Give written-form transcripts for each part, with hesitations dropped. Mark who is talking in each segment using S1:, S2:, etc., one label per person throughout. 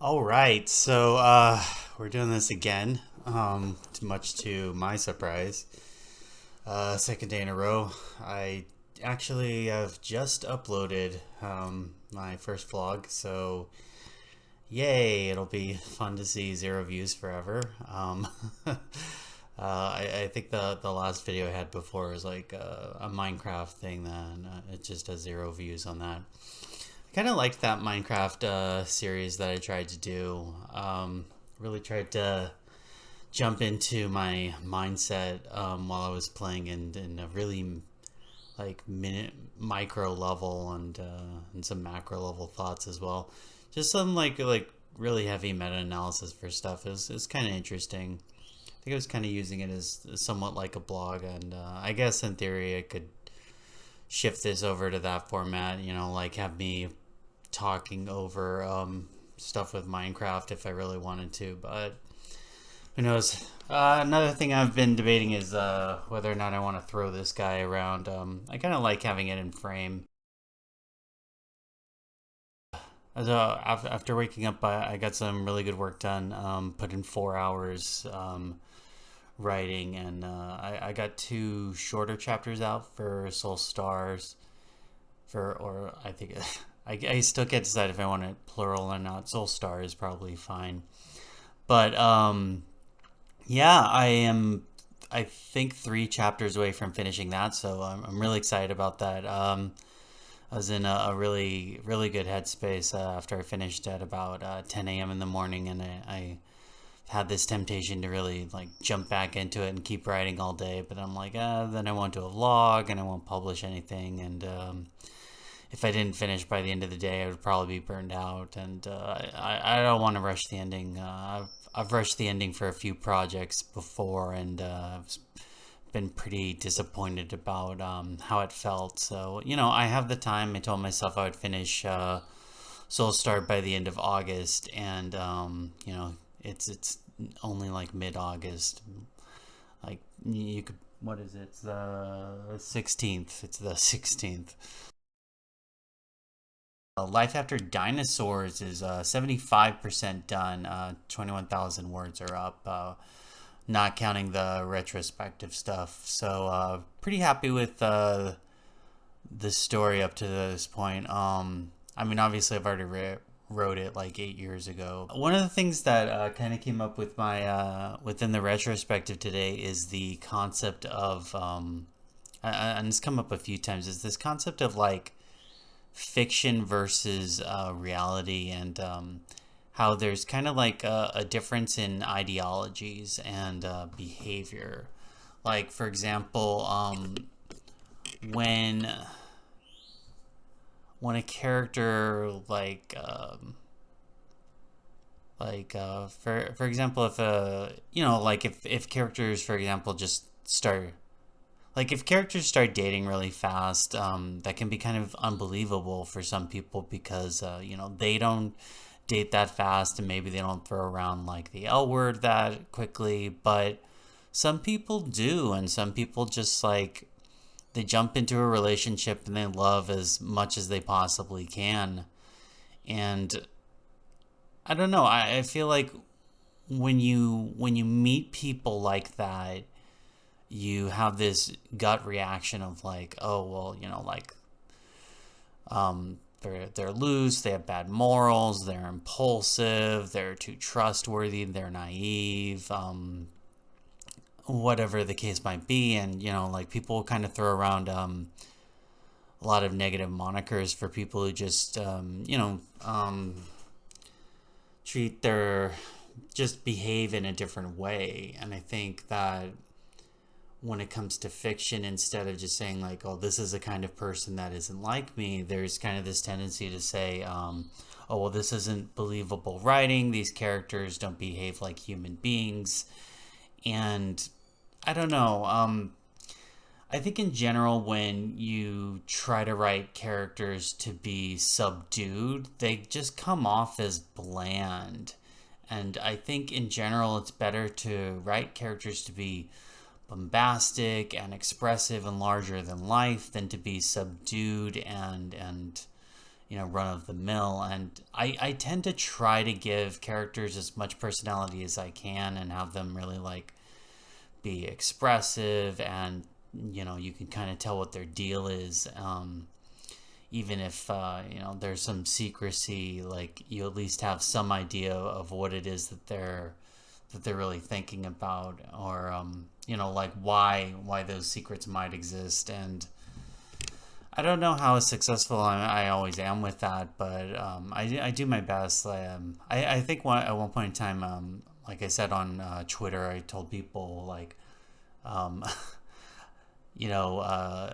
S1: All right, so we're doing this again. Much to my surprise, second day in a row. I actually have just uploaded my first vlog, so yay! It'll be fun to see zero views forever. I think the last video I had before was like a Minecraft thing, then it just has zero views on that. I kind of liked that Minecraft series that I tried to do. Really tried to jump into my mindset while I was playing in a really like minute micro level and some macro level thoughts as well. Just some like really heavy meta analysis for stuff is kind of interesting. I think I was kind of using it as somewhat like a blog, and I guess in theory I could shift this over to that format. Like have me talking over stuff with Minecraft if I really wanted to, but who knows? Another thing I've been debating is whether or not I want to throw this guy around. I kind of like having it in frame. After waking up, I got some really good work done. Put in 4 hours writing, and I got two shorter chapters out for Soul Stars. Or I think I still can't decide if I want it plural or not. Soul Star is probably fine, but yeah, I think 3 chapters away from finishing that, so I'm really excited about that. I was in a really good headspace after I finished at about 10 a.m. in the morning, and I had this temptation to really like jump back into it and keep writing all day. But I'm like, then I won't do a vlog and I won't publish anything, and if I didn't finish by the end of the day, I would probably be burned out, and I don't want to rush the ending. I've rushed the ending for a few projects before, and I've been pretty disappointed about how it felt. So I have the time. I told myself I would finish Soul Star by the end of August, and it's only like mid-August. Like you could, what is it? It's the 16th. It's the 16th. Life After Dinosaurs is 75% done. 21,000 words are up, not counting the retrospective stuff. So, pretty happy with the story up to this point. I mean, obviously, I've already wrote it like 8 years ago. One of the things that kind of came up with my within the retrospective today is the concept of, and it's come up a few times, is this concept of like fiction versus reality, and how there's kind of like a difference in ideologies and behavior. Like, for example, when a character for example, if like if characters, for example, just start like if characters start dating really fast, that can be kind of unbelievable for some people because they don't date that fast, and maybe they don't throw around like the L word that quickly, but some people do, and some people just like they jump into a relationship and they love as much as they possibly can. And I don't know, I feel like when you meet people like that, you have this gut reaction of like, oh well, like they're loose, they have bad morals, they're impulsive, they're too trustworthy, they're naive, whatever the case might be. And like people kind of throw around a lot of negative monikers for people who just treat their just behave in a different way. And I think that when it comes to fiction, instead of just saying like, oh, this is a kind of person that isn't like me, there's kind of this tendency to say, oh well, this isn't believable writing, these characters don't behave like human beings. And I don't know, I think in general, when you try to write characters to be subdued, they just come off as bland. And I think in general, it's better to write characters to be bombastic and expressive and larger than life than to be subdued and run of the mill. And I tend to try to give characters as much personality as I can and have them really like be expressive, and you can kind of tell what their deal is. Even if there's some secrecy, like you at least have some idea of what it is that they're really thinking about, or like why those secrets might exist. And I don't know how successful I always am with that, but I do my best. I think at one point in time, like I said on Twitter, I told people like, um, you know,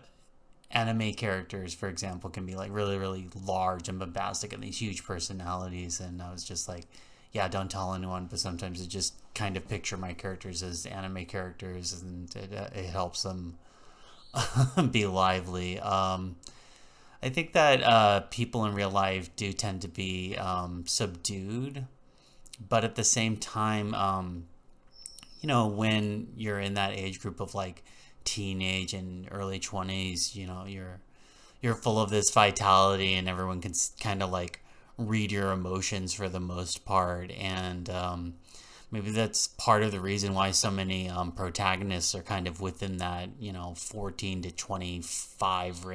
S1: anime characters, for example, can be like really, really large and bombastic and these huge personalities. And I was just like, yeah, don't tell anyone, but sometimes I just kind of picture my characters as anime characters, and it helps them be lively. I think that people in real life do tend to be subdued, but at the same time, when you're in that age group of like teenage and early 20s, you're full of this vitality, and everyone can kind of like read your emotions for the most part. And maybe that's part of the reason why so many protagonists are kind of within that 14 to 25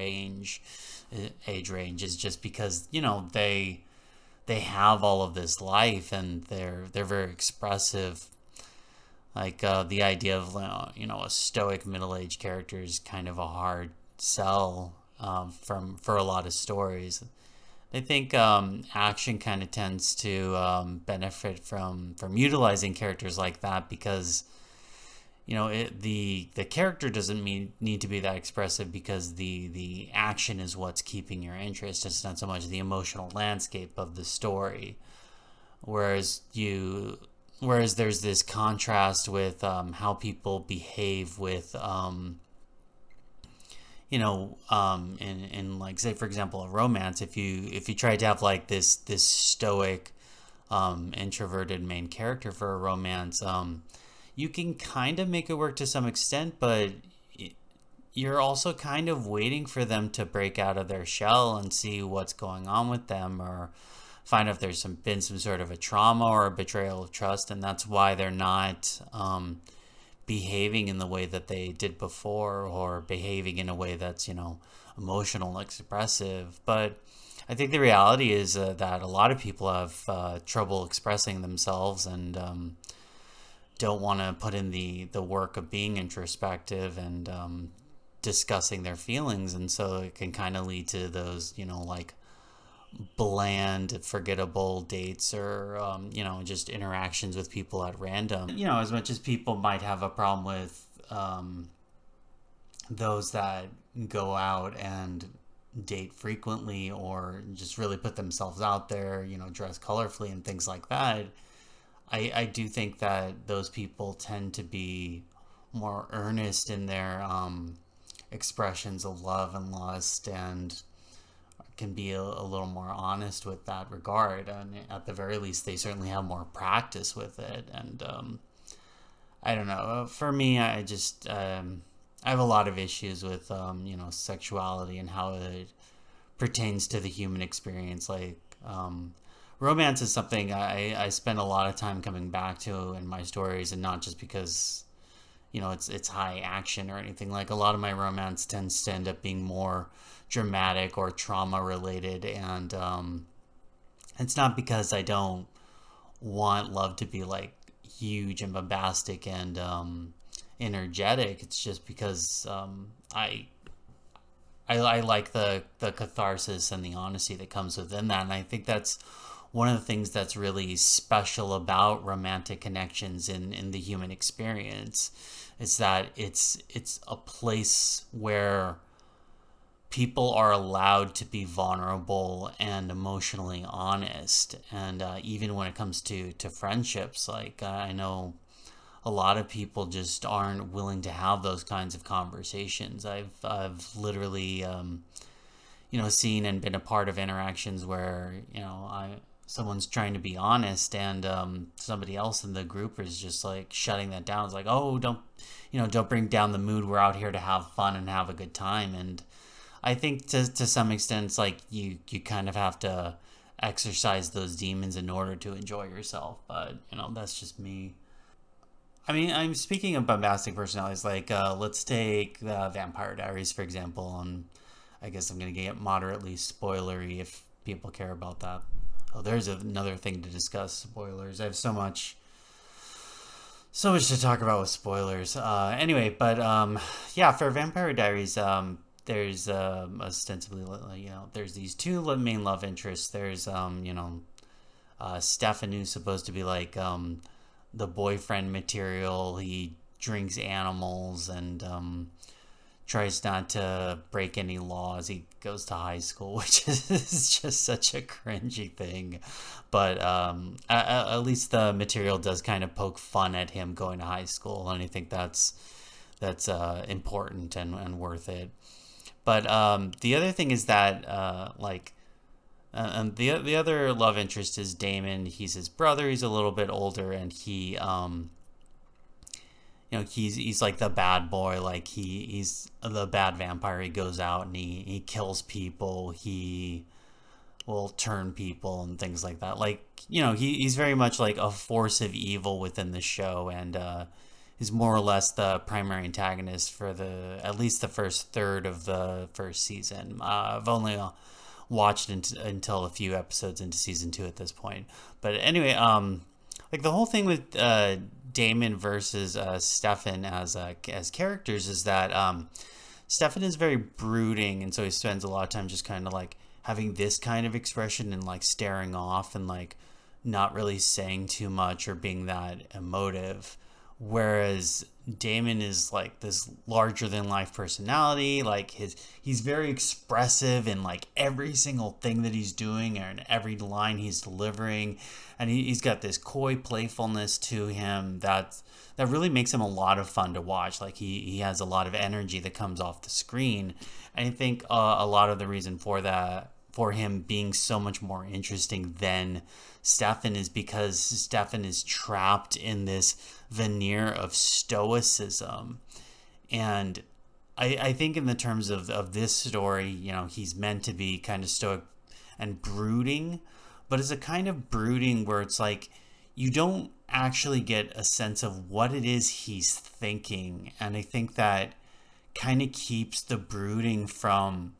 S1: age range, is just because they have all of this life, and they're very expressive. Like the idea of a stoic middle-aged character is kind of a hard sell for a lot of stories. I think action kind of tends to benefit from utilizing characters like that, because the character doesn't need to be that expressive, because the action is what's keeping your interest. It's not so much the emotional landscape of the story. Whereas there's this contrast with how people behave with in like, say for example, a romance. If you try to have like this stoic introverted main character for a romance, you can kind of make it work to some extent, but you're also kind of waiting for them to break out of their shell and see what's going on with them, or find out if there's been some sort of a trauma or a betrayal of trust, and that's why they're not behaving in the way that they did before, or behaving in a way that's emotional, expressive. But I think the reality is that a lot of people have trouble expressing themselves, and don't want to put in the work of being introspective and discussing their feelings, and so it can kind of lead to those like bland, forgettable dates, or just interactions with people at random. As much as people might have a problem with those that go out and date frequently, or just really put themselves out there, dress colorfully and things like that, I do think that those people tend to be more earnest in their expressions of love and lust, and can be a little more honest with that regard. And at the very least, they certainly have more practice with it. And I don't know. For me, I just I have a lot of issues with sexuality and how it pertains to the human experience. Like romance is something I spend a lot of time coming back to in my stories, and not just because it's high action or anything. Like, a lot of my romance tends to end up being more dramatic or trauma related, and it's not because I don't want love to be like huge and bombastic and energetic. It's just because I like the catharsis and the honesty that comes within that. And I think that's one of the things that's really special about romantic connections in the human experience, is that it's a place where people are allowed to be vulnerable and emotionally honest. And even when it comes to friendships, like I know a lot of people just aren't willing to have those kinds of conversations. I've literally seen and been a part of interactions where someone's trying to be honest, and somebody else in the group is just like shutting that down. It's like, oh, don't bring down the mood. We're out here to have fun and have a good time. And I think to some extent, it's like you kind of have to exercise those demons in order to enjoy yourself. But that's just me. I mean, I'm speaking of bombastic personalities. Like, let's take Vampire Diaries for example. And I guess I'm gonna get moderately spoilery if people care about that. Oh, there's another thing to discuss. Spoilers. I have so much to talk about with spoilers. Anyway, but yeah, for Vampire Diaries, there's ostensibly, there's these two main love interests. There's Stefan, who's supposed to be like the boyfriend material. He drinks animals and tries not to break any laws. He goes to high school, which is just such a cringy thing. But at least the material does kind of poke fun at him going to high school, and I think that's important and worth it. But the other thing is that the other love interest is Damon. He's his brother. He's a little bit older, and he's like the bad boy. Like he's the bad vampire. He goes out and he kills people. He will turn people and things like that. Like he's very much like a force of evil within the show, and is more or less the primary antagonist for the at least the first third of the first season. I've only watched until a few episodes into season 2 at this point. But anyway, like the whole thing with Damon versus Stefan as characters is that Stefan is very brooding, and so he spends a lot of time just kind of like having this kind of expression and like staring off and like not really saying too much or being that emotive. Whereas Damon is like this larger than life personality. Like he's very expressive in like every single thing that he's doing and every line he's delivering, and he's got this coy playfulness to him that really makes him a lot of fun to watch. Like he has a lot of energy that comes off the screen, and I think a lot of the reason for him being so much more interesting than Stefan is because Stefan is trapped in this veneer of stoicism. And I think in the terms of this story, he's meant to be kind of stoic and brooding, but it's a kind of brooding where it's like you don't actually get a sense of what it is he's thinking. And I think that kind of keeps the brooding from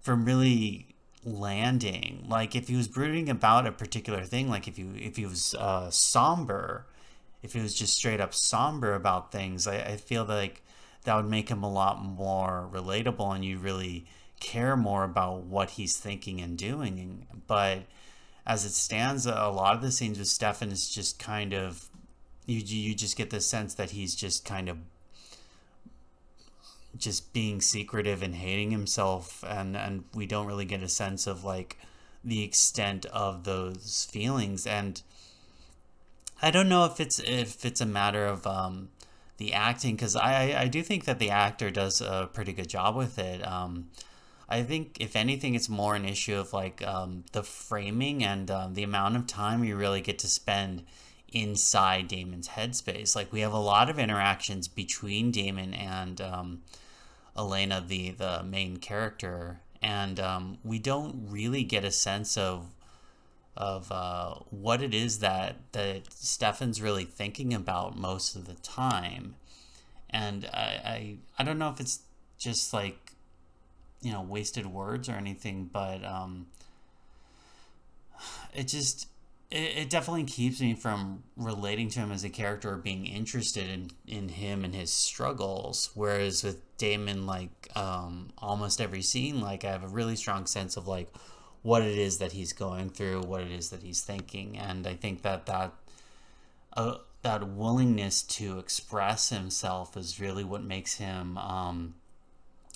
S1: really landing. Like if he was brooding about a particular thing, like if he was somber, if he was just straight up somber about things, I feel like that would make him a lot more relatable, and you really care more about what he's thinking and doing. But as it stands, a lot of the scenes with Stefan is just kind of you just get the sense that he's just kind of just being secretive and hating himself, and we don't really get a sense of like the extent of those feelings. And I don't know if it's a matter of the acting, because I do think that the actor does a pretty good job with it. I think if anything, it's more an issue of like the framing and the amount of time you really get to spend inside Damon's headspace. Like we have a lot of interactions between Damon and Elena, the main character, and we don't really get a sense of what it is that Stefan's really thinking about most of the time. And I don't know if it's just like wasted words or anything, but it definitely keeps me from relating to him as a character or being interested in him and his struggles. Whereas with Damon, like almost every scene, like I have a really strong sense of like what it is that he's going through, what it is that he's thinking. And I think that willingness to express himself is really what makes him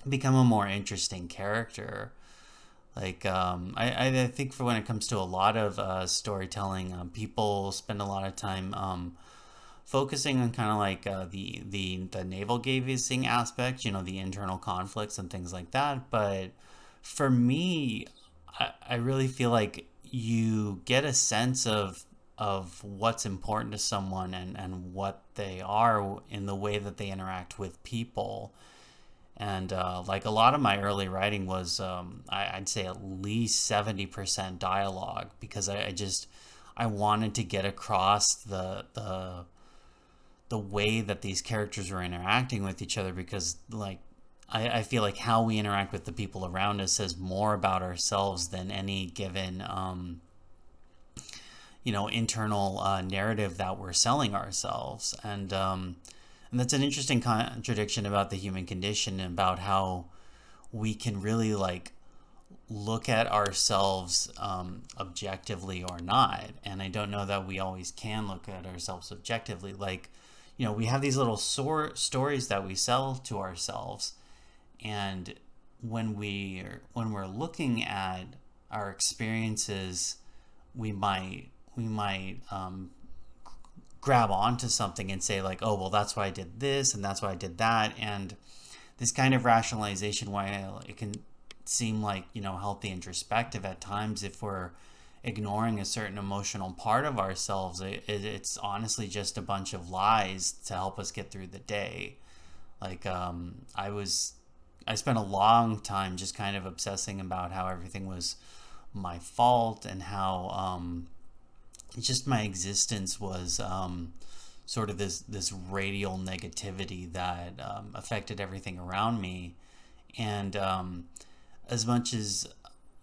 S1: become a more interesting character. Like I think for when it comes to a lot of storytelling, people spend a lot of time focusing on kind of like the navel gazing aspect, the internal conflicts and things like that. But for me, I really feel like you get a sense of what's important to someone and what they are in the way that they interact with people. And like a lot of my early writing was, I'd say at least 70% dialogue, because I wanted to get across the way that these characters were interacting with each other, because like I feel like how we interact with the people around us says more about ourselves than any given internal narrative that we're selling ourselves. And that's an interesting contradiction about the human condition, and about how we can really like look at ourselves objectively or not. And I don't know that we always can look at ourselves objectively. Like, we have these little stories that we sell to ourselves, and when we're looking at our experiences, we might grab onto something and say like, oh well, that's why I did this and that's why I did that. And this kind of rationalization, while it can seem like healthy introspective at times, if we're ignoring a certain emotional part of ourselves, it's honestly just a bunch of lies to help us get through the day. Like I spent a long time just kind of obsessing about how everything was my fault, and how just my existence was sort of this radial negativity that affected everything around me. And as much as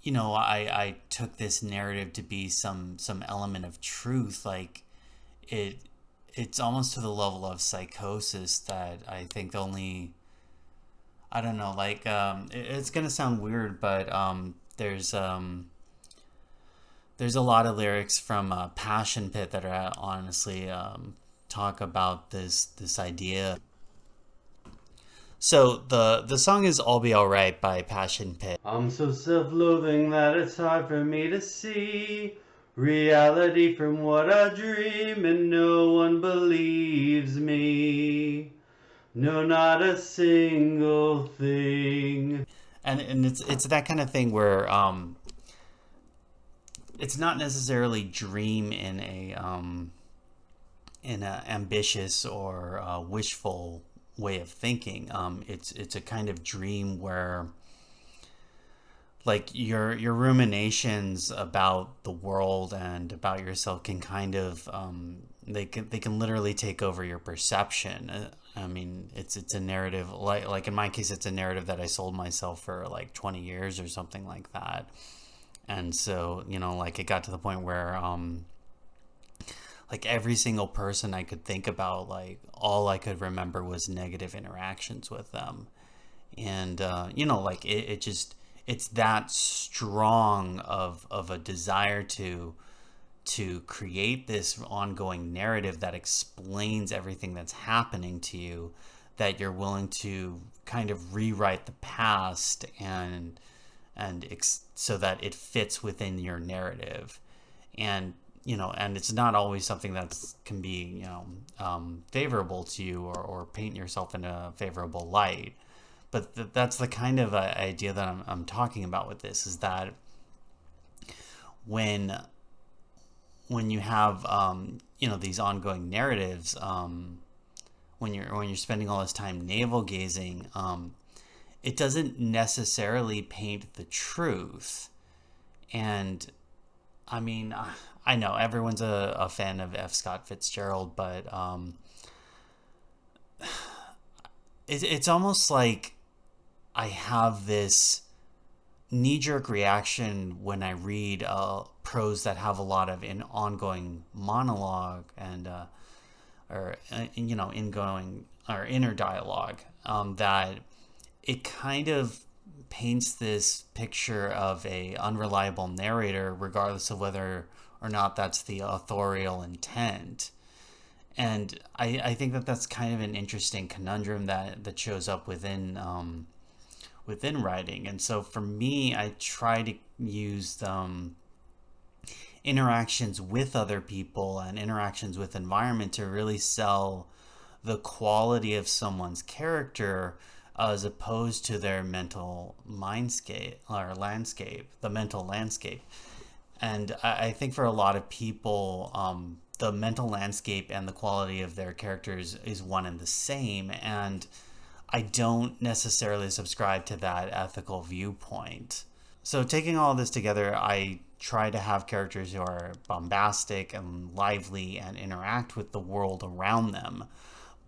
S1: I took this narrative to be some element of truth, like it's almost to the level of psychosis that I think I don't know, like it's gonna sound weird, but there's a lot of lyrics from Passion Pit that are honestly talk about this idea. So the song is "I'll Be Alright" by Passion Pit.
S2: I'm so self-loathing that it's hard for me to see reality from what I dream, and no one believes me. No, not a single thing.
S1: And it's that kind of thing where it's not necessarily dream in a ambitious or wishful way of thinking. It's a kind of dream where like your ruminations about the world and about yourself can kind of they can literally take over your perception. I mean, it's a narrative, like in my case, it's a narrative that I sold myself for like 20 years or something like that. And so, like it got to the point where like every single person I could think about, like all I could remember was negative interactions with them. And like it just, it's that strong of a desire to create this ongoing narrative that explains everything that's happening to you, that you're willing to kind of rewrite the past and so that it fits within your narrative. And and it's not always something that can be favorable to you, or paint yourself in a favorable light. But that's the kind of idea that I'm talking about with this, is that when you have these ongoing narratives, when you're spending all this time navel gazing, it doesn't necessarily paint the truth. And I mean, I know everyone's a fan of F. Scott Fitzgerald, but it's almost like I have this knee-jerk reaction when I read prose that have a lot of ongoing monologue and or ingoing or inner dialogue, that it kind of paints this picture of a unreliable narrator, regardless of whether or not that's the authorial intent. And I think that that's kind of an interesting conundrum that shows up within writing. And so for me, I try to use interactions with other people and interactions with environment to really sell the quality of someone's character, as opposed to their mental mindscape or landscape, the mental landscape. And I think for a lot of people, the mental landscape and the quality of their characters is one and the same. And I don't necessarily subscribe to that ethical viewpoint. So, taking all this together, I try to have characters who are bombastic and lively and interact with the world around them.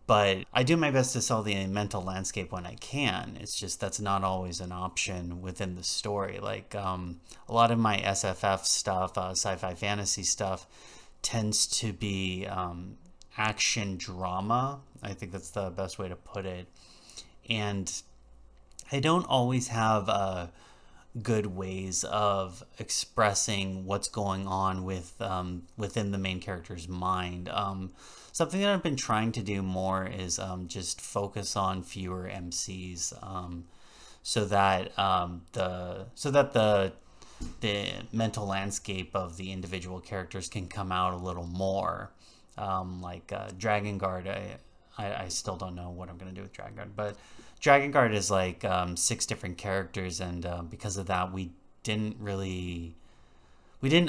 S1: But I do my best to sell the mental landscape when I can. It's just that's not always an option within the story. Like a lot of my SFF stuff, sci-fi fantasy stuff, tends to be action drama. I think that's the best way to put it. And I don't always have good ways of expressing what's going on within the main character's mind. Something that I've been trying to do more is just focus on fewer MCs, so that the mental landscape of the individual characters can come out a little more. Like Dragon Guard, I still don't know what I'm going to do with Dragon Guard, but Dragon Guard is like 6 different characters, and because of that, we didn't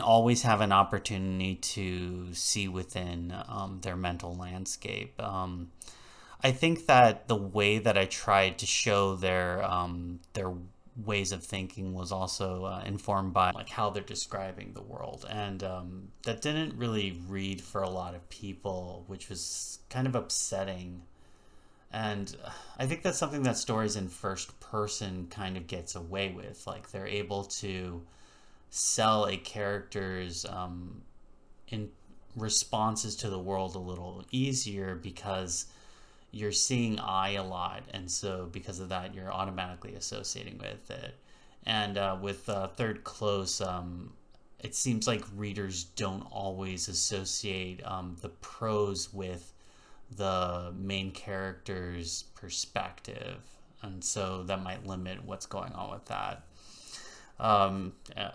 S1: always have an opportunity to see within their mental landscape. I think that the way that I tried to show their ways of thinking was also informed by like how they're describing the world, and that didn't really read for a lot of people, which was kind of upsetting. And I think that's something that stories in first person kind of gets away with. Like they're able to sell a character's in responses to the world a little easier because you're seeing I a lot, and so because of that, you're automatically associating with it. And with Third Close, it seems like readers don't always associate the prose with the main character's perspective, and so that might limit what's going on with that.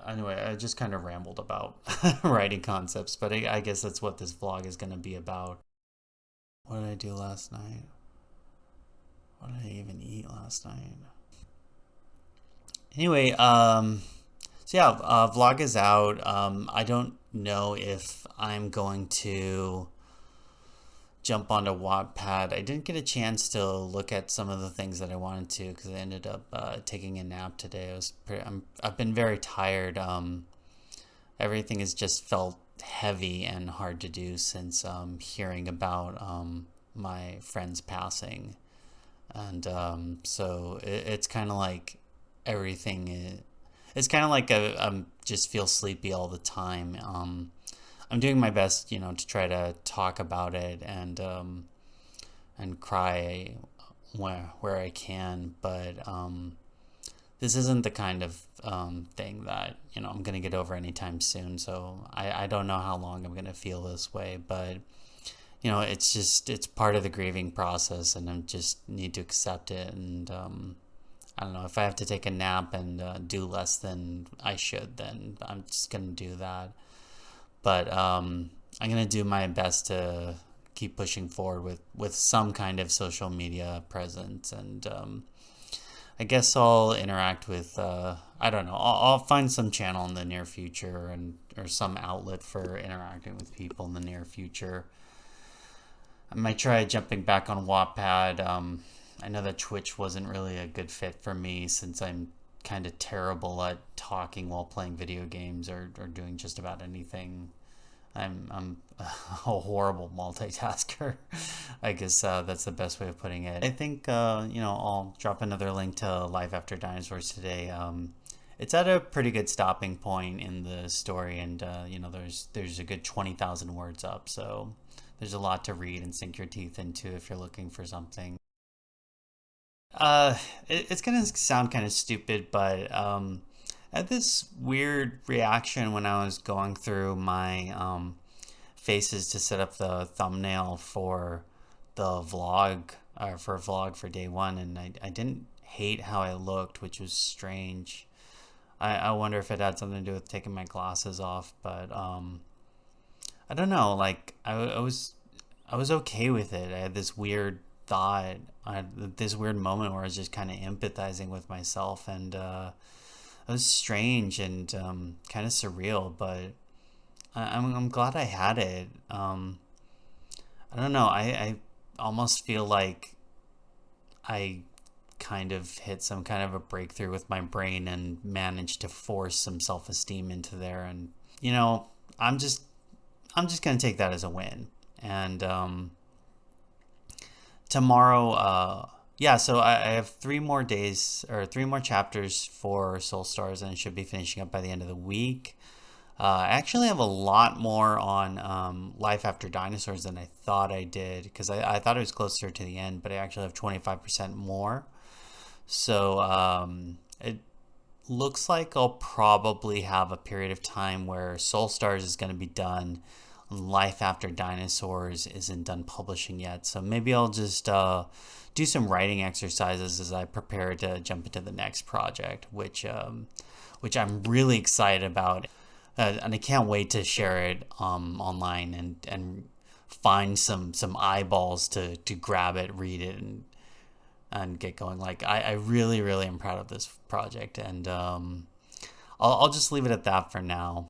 S1: Anyway, I just kind of rambled about writing concepts, but I guess that's what this vlog is going to be about. What did I do last night? What did I even eat last night? Anyway, so yeah, vlog is out. I don't know if I'm going to jump onto Wattpad. I didn't get a chance to look at some of the things that I wanted to because I ended up taking a nap today. I've been very tired. Everything has just felt heavy and hard to do since hearing about my friend's passing, and so it's kind of like everything. It's kind of like I just feel sleepy all the time. I'm doing my best, to try to talk about it and cry where I can, but this isn't the kind of thing that I'm gonna get over anytime soon. So I don't know how long I'm gonna feel this way, but it's part of the grieving process, and I just need to accept it. And I don't know, if I have to take a nap and do less than I should, then I'm just gonna do that. But I'm going to do my best to keep pushing forward with some kind of social media presence. And I guess I'll interact with, I don't know, I'll find some channel in the near future or some outlet for interacting with people in the near future. I might try jumping back on Wattpad. I know that Twitch wasn't really a good fit for me since I'm kind of terrible at talking while playing video games or doing just about anything. I'm a horrible multitasker. I guess that's the best way of putting it. I think I'll drop another link to Live After Dinosaurs today. It's at a pretty good stopping point in the story, and there's a good 20,000 words up, so there's a lot to read and sink your teeth into if you're looking for something. It's gonna sound kind of stupid, but I had this weird reaction when I was going through my faces to set up the thumbnail for the vlog, or for a vlog for day one, and I didn't hate how I looked, which was strange. I wonder if it had something to do with taking my glasses off, but I don't know. Like I was okay with it. I had this weird thought. I had this weird moment where I was just kind of empathizing with myself, and it was strange and kind of surreal. But I'm glad I had it. I don't know. I almost feel like I kind of hit some kind of a breakthrough with my brain and managed to force some self-esteem into there. And you know, I'm just gonna take that as a win. And tomorrow, yeah, so I have 3 more days or 3 more chapters for Soul Stars, and I should be finishing up by the end of the week. I actually have a lot more on Life After Dinosaurs than I thought I did, because I thought it was closer to the end, but I actually have 25% more. So it looks like I'll probably have a period of time where Soul Stars is going to be done. Life After Dinosaurs isn't done publishing yet. So maybe I'll just do some writing exercises as I prepare to jump into the next project, which I'm really excited about. And I can't wait to share it online and find some eyeballs to grab it, read it, and get going. Like I really am proud of this project, and I'll just leave it at that for now.